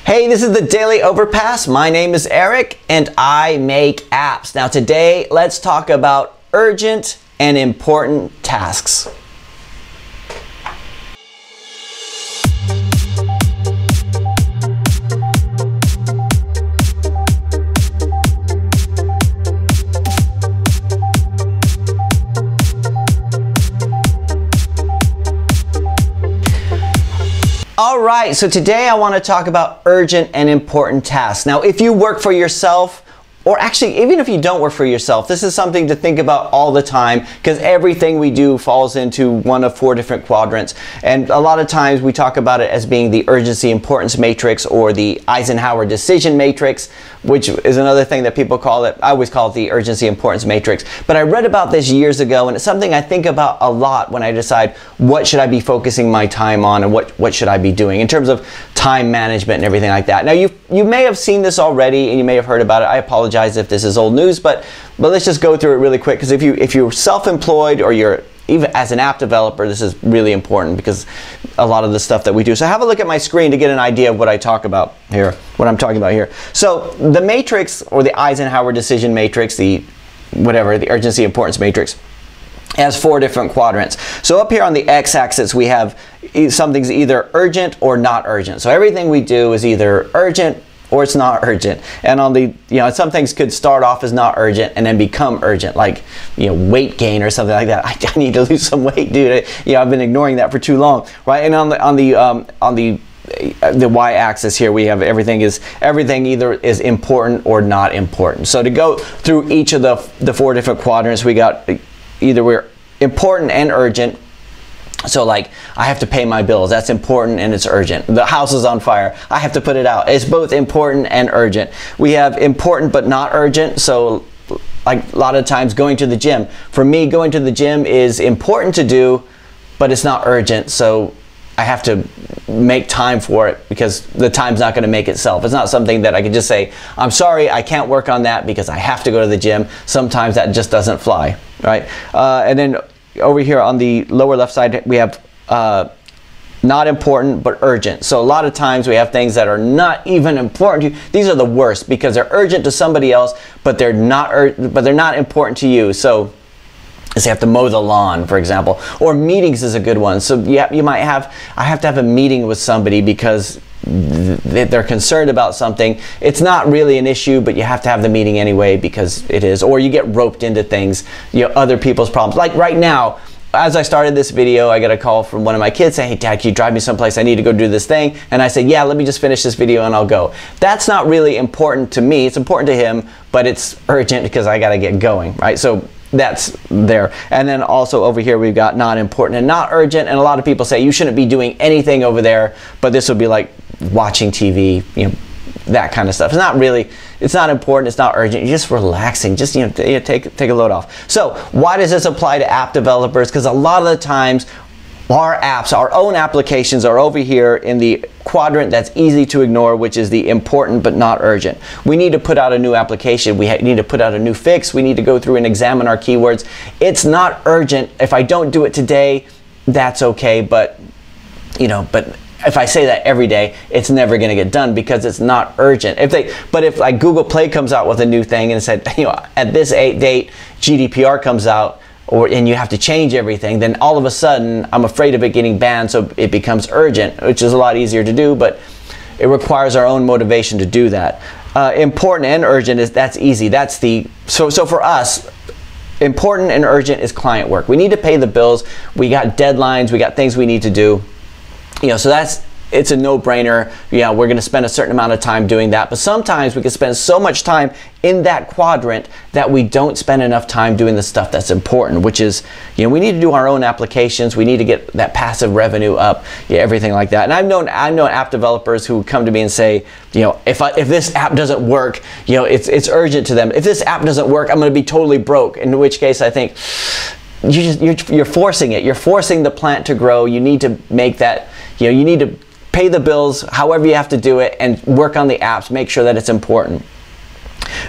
Hey, this is the Daily Overpass. My name is Eric and I make apps. Now today, let's talk about urgent and important tasks. Alright, so today I want to talk about urgent and important tasks. Now, if you work for yourself, or actually, even if you don't work for yourself, this is something to think about all the time because everything we do falls into one of four different quadrants. And a lot of times we talk about it as being the urgency importance matrix or the Eisenhower decision matrix, which is another thing that people call it. I always call it the urgency importance matrix. But I read about this years ago and it's something I think about a lot when I decide what should I be focusing my time on and what should I be doing in terms of time management and everything like that. Now you may have seen this already and you may have heard about it. I apologize if this is old news, but let's just go through it really quick because if you're self-employed or you're even as an app developer, this is really important because a lot of the stuff that we do. So have a look at my screen to get an idea of what I talk about here, what I'm talking about here. So the matrix or the Eisenhower decision matrix, the urgency importance matrix, has four different quadrants. So up here on the x-axis we have something's either urgent or not urgent. So everything we do is either urgent or it's not urgent. And on the, some things could start off as not urgent and then become urgent, like, weight gain or something like that. I need to lose some weight, dude. I've been ignoring that for too long, right? And on the y-axis here we have everything either is important or not important. So to go through each of the four different quadrants, we got either we're important and urgent. So like, I have to pay my bills, that's important and it's urgent. The house is on fire, I have to put it out. It's both important and urgent. We have important but not urgent. So like a lot of times going to the gym. For me, going to the gym is important to do, but it's not urgent. So I have to make time for it because the time's not going to make itself. It's not something that I can just say, I'm sorry, I can't work on that because I have to go to the gym. Sometimes that just doesn't fly, right? And then over here on the lower left side, we have not important but urgent. So a lot of times we have things that are not even important to you. These are the worst because they're urgent to somebody else, but they're not important to you. So say I have to mow the lawn, for example, or meetings is a good one. So you might have, I have to have a meeting with somebody because they're concerned about something. It's not really an issue, but you have to have the meeting anyway because it is. Or you get roped into things, other people's problems. Like right now, as I started this video, I got a call from one of my kids saying, hey Dad, can you drive me someplace? I need to go do this thing. And I said, yeah, let me just finish this video and I'll go. That's not really important to me. It's important to him, but it's urgent because I got to get going, right? So that's there. And then also over here we've got not important and not urgent. And a lot of people say you shouldn't be doing anything over there, but this would be like watching TV, that kind of stuff. It's not really, it's not important, it's not urgent, you're just relaxing, just take a load off. So why does this apply to app developers? Because a lot of the times our apps, our own applications are over here in the quadrant that's easy to ignore, which is the important but not urgent. We need to put out a new application, we need to put out a new fix, we need to go through and examine our keywords. It's not urgent. If I don't do it today, that's okay, but if I say that every day, it's never going to get done because it's not urgent. But if like Google Play comes out with a new thing and said, at this date, GDPR comes out, and you have to change everything, then all of a sudden, I'm afraid of it getting banned, so it becomes urgent, which is a lot easier to do, but it requires our own motivation to do that. Important and urgent that's easy. So for us, important and urgent is client work. We need to pay the bills. We got deadlines. We got things we need to do. So it's a no-brainer. We're going to spend a certain amount of time doing that, but sometimes we can spend so much time in that quadrant that we don't spend enough time doing the stuff that's important, which is, we need to do our own applications. We need to get that passive revenue up, everything like that. And I've known app developers who come to me and say, if this app doesn't work, it's urgent to them. If this app doesn't work, I'm going to be totally broke. In which case, I think you're forcing it. You're forcing the plant to grow. You need to make that. You need to pay the bills, however you have to do it, and work on the apps, make sure that it's important.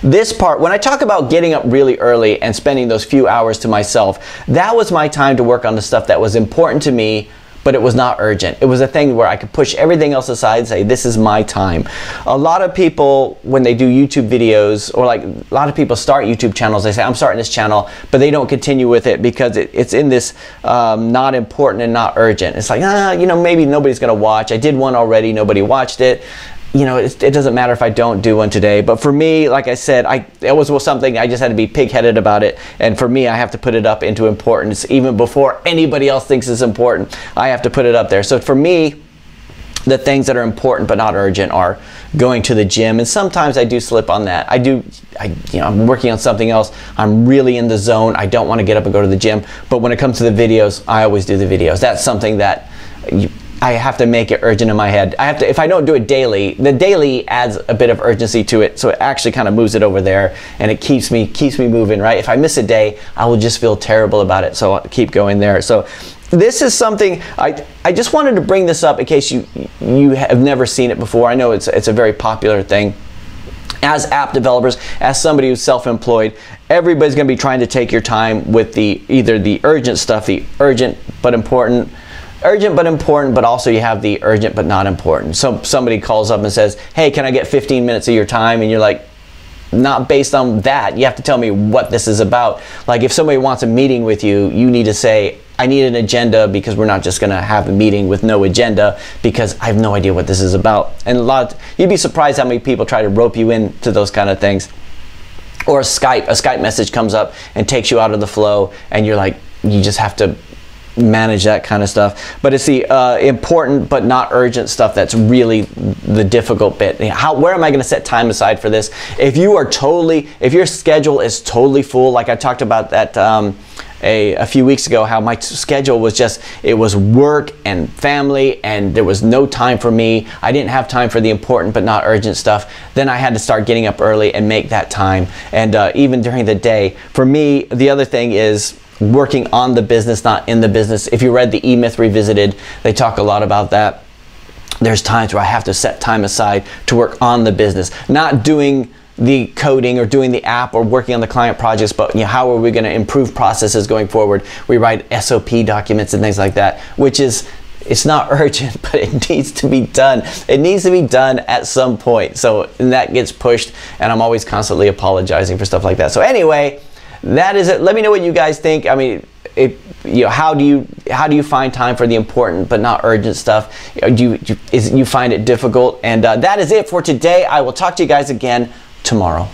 This part, when I talk about getting up really early and spending those few hours to myself, that was my time to work on the stuff that was important to me, but it was not urgent. It was a thing where I could push everything else aside and say, this is my time. A lot of people, when they do YouTube videos, or like a lot of people start YouTube channels, they say, I'm starting this channel, but they don't continue with it because it's in this not important and not urgent. It's like, you know, maybe nobody's gonna watch. I did one already, nobody watched it. You know, it doesn't matter if I don't do one today. But for me, like I said, it was something I just had to be pig-headed about it. And for me, I have to put it up into importance even before anybody else thinks it's important. I have to put it up there. So for me, the things that are important but not urgent are going to the gym, and sometimes I do slip on that. You know, I'm working on something else. I'm really in the zone. I don't want to get up and go to the gym. But when it comes to the videos, I always do the videos. That's something that I have to make it urgent in my head. I have to, if I don't do it daily, the daily adds a bit of urgency to it, so it actually kind of moves it over there, and it keeps me moving, right? If I miss a day, I will just feel terrible about it, so I'll keep going there. So this is something I just wanted to bring this up in case you have never seen it before. I know it's a very popular thing. As app developers, as somebody who's self-employed, everybody's going to be trying to take your time with either the urgent stuff, the urgent but important, but also you have the urgent but not important. So somebody calls up and says, hey, can I get 15 minutes of your time? And you're like, not based on that. You have to tell me what this is about. Like if somebody wants a meeting with you, you need to say, I need an agenda, because we're not just going to have a meeting with no agenda, because I have no idea what this is about. And you'd be surprised how many people try to rope you into those kind of things. Or a Skype message comes up and takes you out of the flow, and you're like, you just have to manage that kind of stuff. But it's the important but not urgent stuff that's really the difficult bit. Where am I going to set time aside for this? If your schedule is totally full, like I talked about that a few weeks ago, how my schedule was it was work and family, and there was no time for me. I didn't have time for the important but not urgent stuff. Then I had to start getting up early and make that time. And even during the day, for me, the other thing is working on the business, not in the business. If you read the E-Myth Revisited, they talk a lot about that. There's times where I have to set time aside to work on the business, not doing the coding or doing the app or working on the client projects, but you know, how are we going to improve processes going forward? We write SOP documents and things like that, which is, it's not urgent, but it needs to be done. It needs to be done at some point. So and that gets pushed, and I'm always constantly apologizing for stuff like that. So anyway, that is it. Let me know what you guys think. I mean, how do you find time for the important but not urgent stuff? Do you find it difficult? And that is it for today. I will talk to you guys again tomorrow.